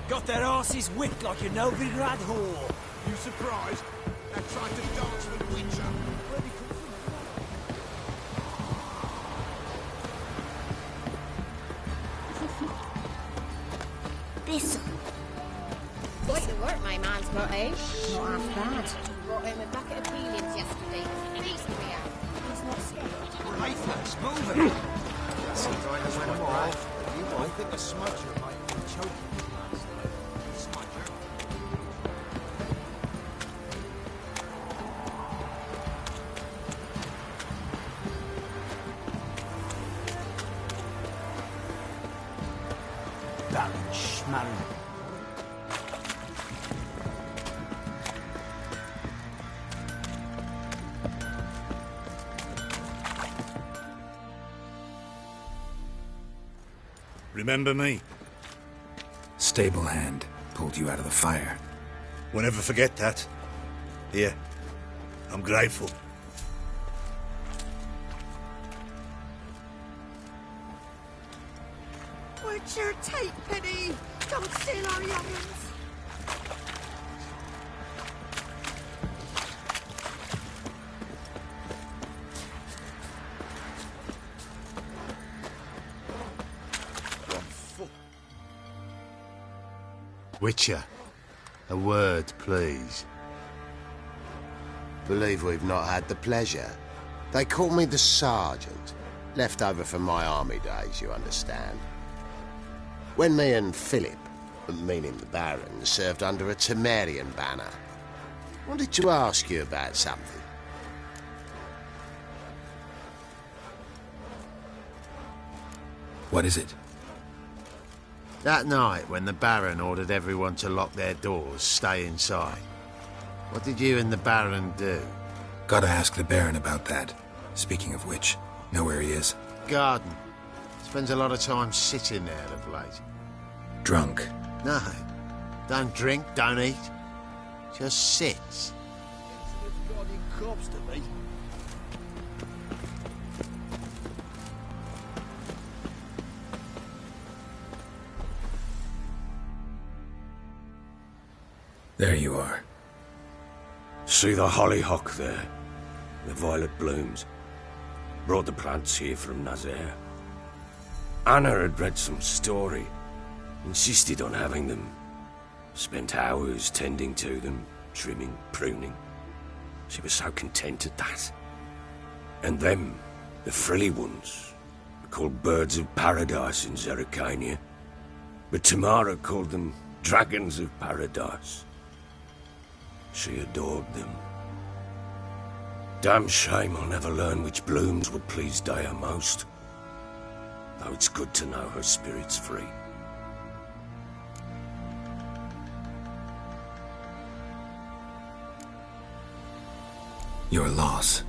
Got their asses whipped like a Novigrad whore. You surprised? They tried to dance with Witcher. This'll. Quite the work my man's got, eh? Not half bad. Brought him a bucket of peelings yesterday. Needs to be out. He's not scared. Ruthless, move it! Sometimes when I'm off, you might think a smudger might be choking. Baron Schmarren. Remember me? Stable hand pulled you out of the fire. Won't ever forget that. Here, I'm grateful. What's your take, Penny? Don't steal our young'uns. Witcher, a word, please. Believe we've not had the pleasure. They call me the Sergeant. Left over from my army days, you understand. When me and Philip, meaning the Baron, served under a Temerian banner. Wanted to ask you about something. What is it? That night when the Baron ordered everyone to lock their doors, stay inside. What did you and the Baron do? Gotta ask the Baron about that. Speaking of which, know where he is? Garden. Spends a lot of time sitting there of late. Drunk. No. Don't drink, don't eat. Just sits. Corpse to me. There you are. See the hollyhock there? The violet blooms. Brought the plants here from Nazaire. Anna had read some story. Insisted on having them. Spent hours tending to them, trimming, pruning. She was so content at that. And them, the frilly ones, were called birds of paradise in Zerrikania. But Tamara called them dragons of paradise. She adored them. Damn shame I'll never learn which blooms would please Daya most. Though it's good to know her spirit's free. Your loss.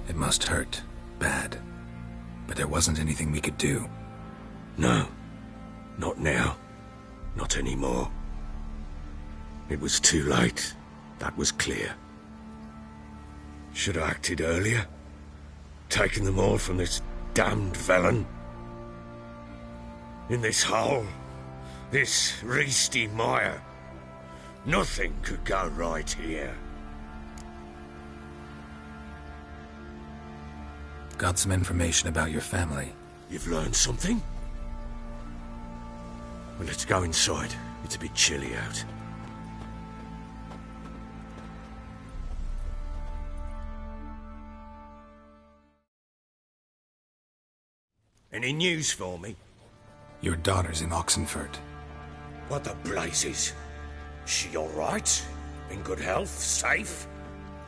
It must hurt. Bad. But there wasn't anything we could do. No. Not now. Not anymore. It was too late. That was clear. Should have acted earlier. Taken them all from this damned Velen. In this hole. This reesty mire. Nothing could go right here. Got some information about your family. You've learned something? Well, let's go inside. It's a bit chilly out. Any news for me? Your daughter's in Oxenfurt. What the blazes? She all right? In good health? Safe?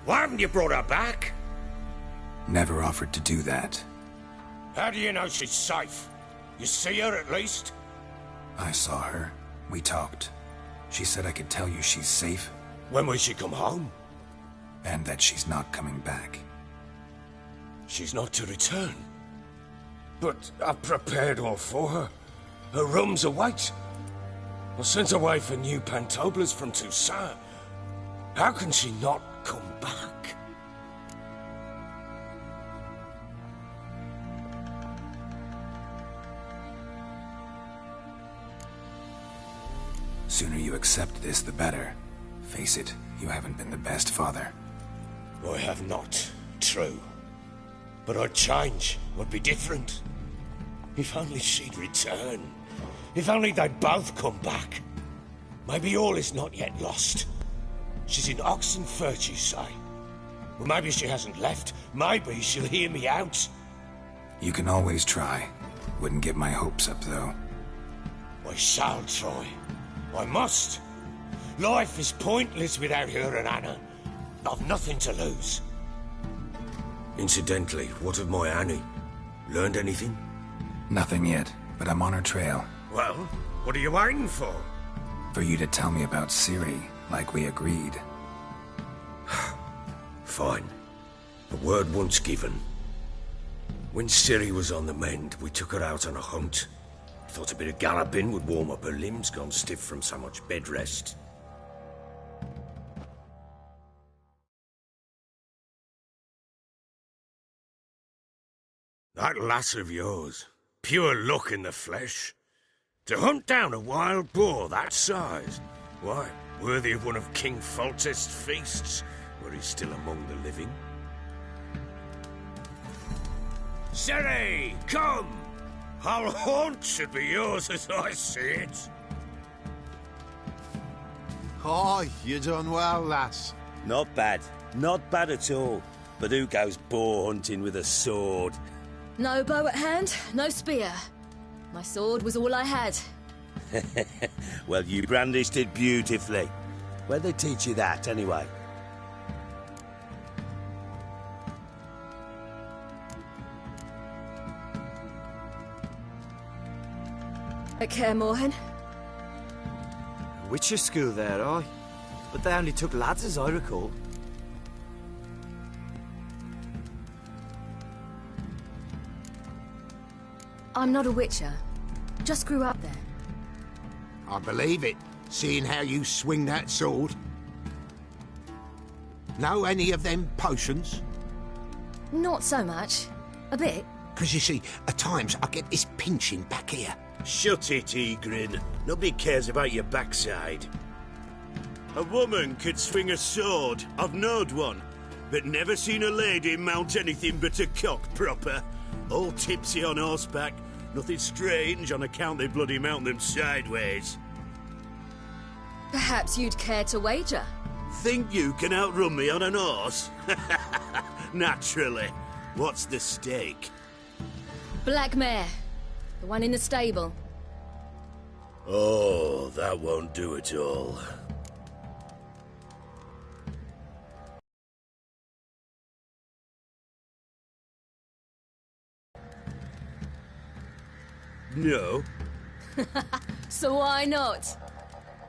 Why haven't you brought her back? Never offered to do that. How do you know she's safe? You see her at least? I saw her. We talked. She said I could tell you she's safe. When will she come home? And that she's not coming back. She's not to return. But I've prepared all for her. Her room's await. I sent away for new Pantoblas from Toussaint. How can she not come back? Sooner you accept this, the better. Face it, you haven't been the best father. I have not, true. But I'd change, would be different. If only she'd return. If only they'd both come back. Maybe all is not yet lost. She's in Oxenfurt, you say? Well, maybe she hasn't left. Maybe she'll hear me out. You can always try. Wouldn't get my hopes up, though. I shall try. I must. Life is pointless without her and Anna. I've nothing to lose. Incidentally, what of my Annie? Learned anything? Nothing yet, but I'm on her trail. Well, what are you waiting for? For you to tell me about Ciri, like we agreed. Fine. A word once given. When Ciri was on the mend, we took her out on a hunt. Thought a bit of galloping would warm up her limbs, gone stiff from so much bed rest. That lass of yours, pure luck in the flesh. To hunt down a wild boar that size, why, worthy of one of King Foltest's feasts, were he still among the living. Ciri, come! Our haunt should be yours as I see it. Aye, you done well, lass. Not bad. Not bad at all. But who goes boar hunting with a sword? No bow at hand, no spear. My sword was all I had. Well, you brandished it beautifully. Where'd they teach you that, anyway? At Kaer Morhen? Witcher school there, aye. But they only took lads, as I recall. I'm not a Witcher. Just grew up there. I believe it, seeing how you swing that sword. Know any of them potions? Not so much. A bit. Because you see, at times I get this pinching back here. Shut it, Egrin. Nobody cares about your backside. A woman could swing a sword. I've knowed one. But never seen a lady mount anything but a cock proper. All tipsy on horseback. Nothing strange on account they bloody mount them sideways. Perhaps you'd care to wager? Think you can outrun me on an horse? Naturally. What's the stake? Black mare. The one in the stable. Oh, that won't do it all. No. So why not?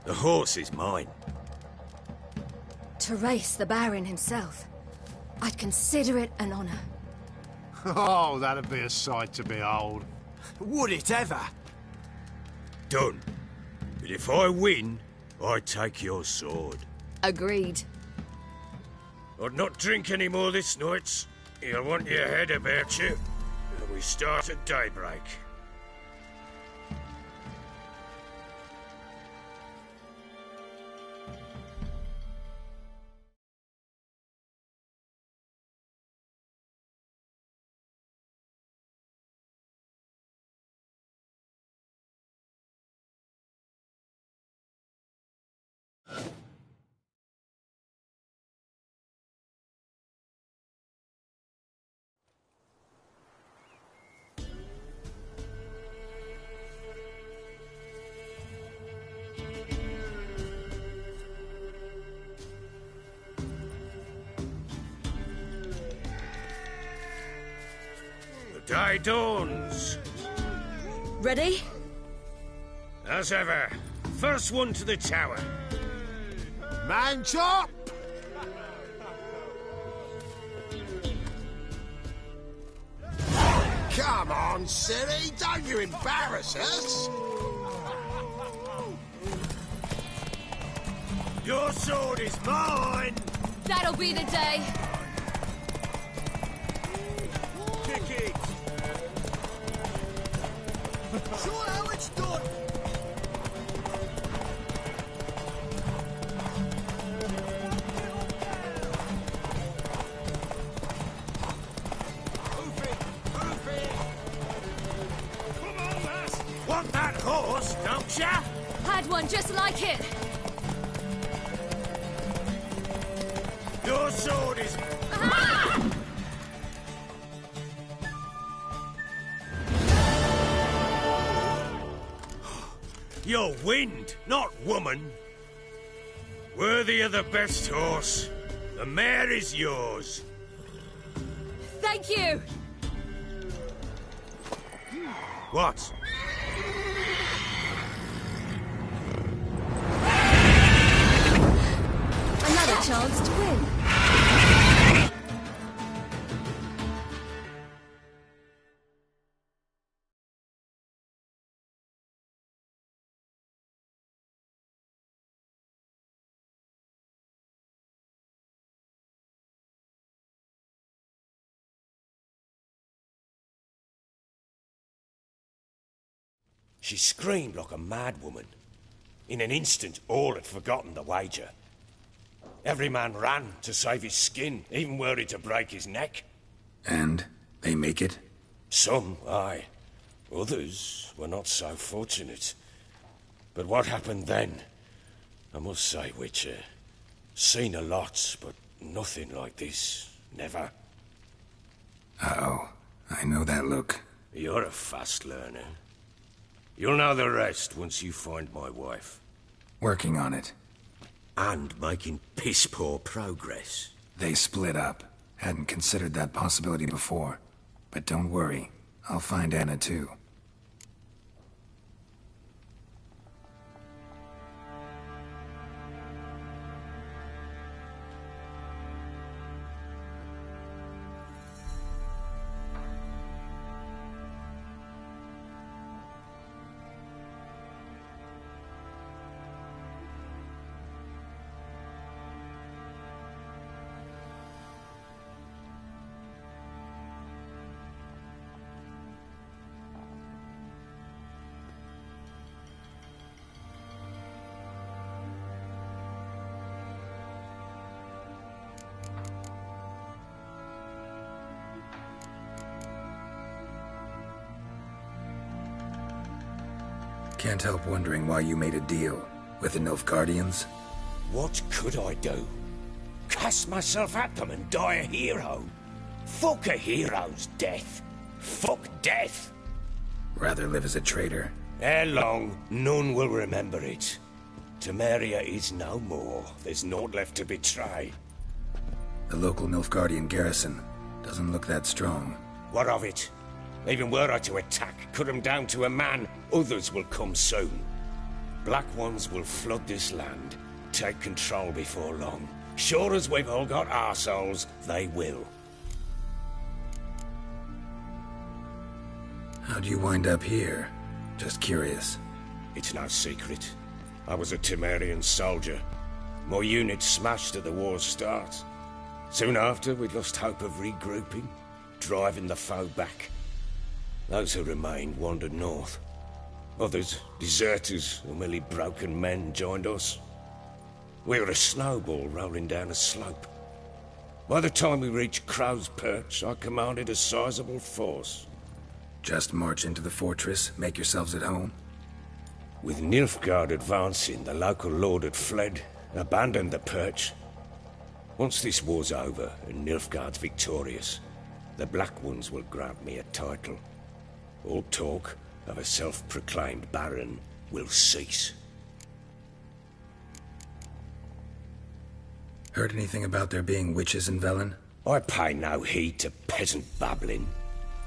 The horse is mine. To race the Baron himself. I'd consider it an honor. Oh, that'd be a sight to behold. Would it ever? Done. But if I win, I take your sword. Agreed. I'd not drink any more this night. You'll want your head about you. And we start at daybreak. Day dawns. Ready? As ever. First one to the tower. Man chop! Come on, silly, don't you embarrass us! Your sword is mine! That'll be the day. Kick it! Show how it's done! Come on, lass! Want that horse, don't ya? Had one just like it. Your sword is... Ah! You're wind, not woman. Worthy of the best horse. The mare is yours. Thank you. What? Another chance to win. She screamed like a mad woman. In an instant, all had forgotten the wager. Every man ran to save his skin, even were he to break his neck. And they make it? Some, aye. Others were not so fortunate. But what happened then? I must say, Witcher, seen a lot, but nothing like this. Never. Uh-oh. I know that look. You're a fast learner. You'll know the rest once you find my wife. Working on it. And making piss-poor progress. They split up. Hadn't considered that possibility before. But don't worry. I'll find Anna too. Can't help wondering why you made a deal with the Nilfgaardians. What could I do? Cast myself at them and die a hero? Fuck a hero's death. Fuck death. Rather live as a traitor. Ere long, none will remember it. Temeria is no more. There's naught left to betray. The local Nilfgaardian garrison doesn't look that strong. What of it? Even were I to attack, cut them down to a man, others will come soon. Black Ones will flood this land, take control before long. Sure as we've all got arseholes, they will. How'd you wind up here? Just curious. It's no secret. I was a Temerian soldier. My unit smashed at the war's start. Soon after, we'd lost hope of regrouping, driving the foe back. Those who remained wandered north. Others, deserters or merely broken men, joined us. We were a snowball rolling down a slope. By the time we reached Crow's Perch, I commanded a sizable force. Just march into the fortress, make yourselves at home? With Nilfgaard advancing, the local lord had fled, abandoned the Perch. Once this war's over and Nilfgaard's victorious, the Black Ones will grant me a title. All talk of a self-proclaimed Baron will cease. Heard anything about there being witches in Velen? I pay no heed to peasant babbling.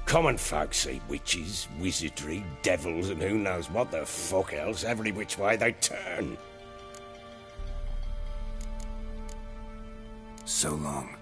Common folk see witches, wizardry, devils, and who knows what the fuck else every which way they turn. So long.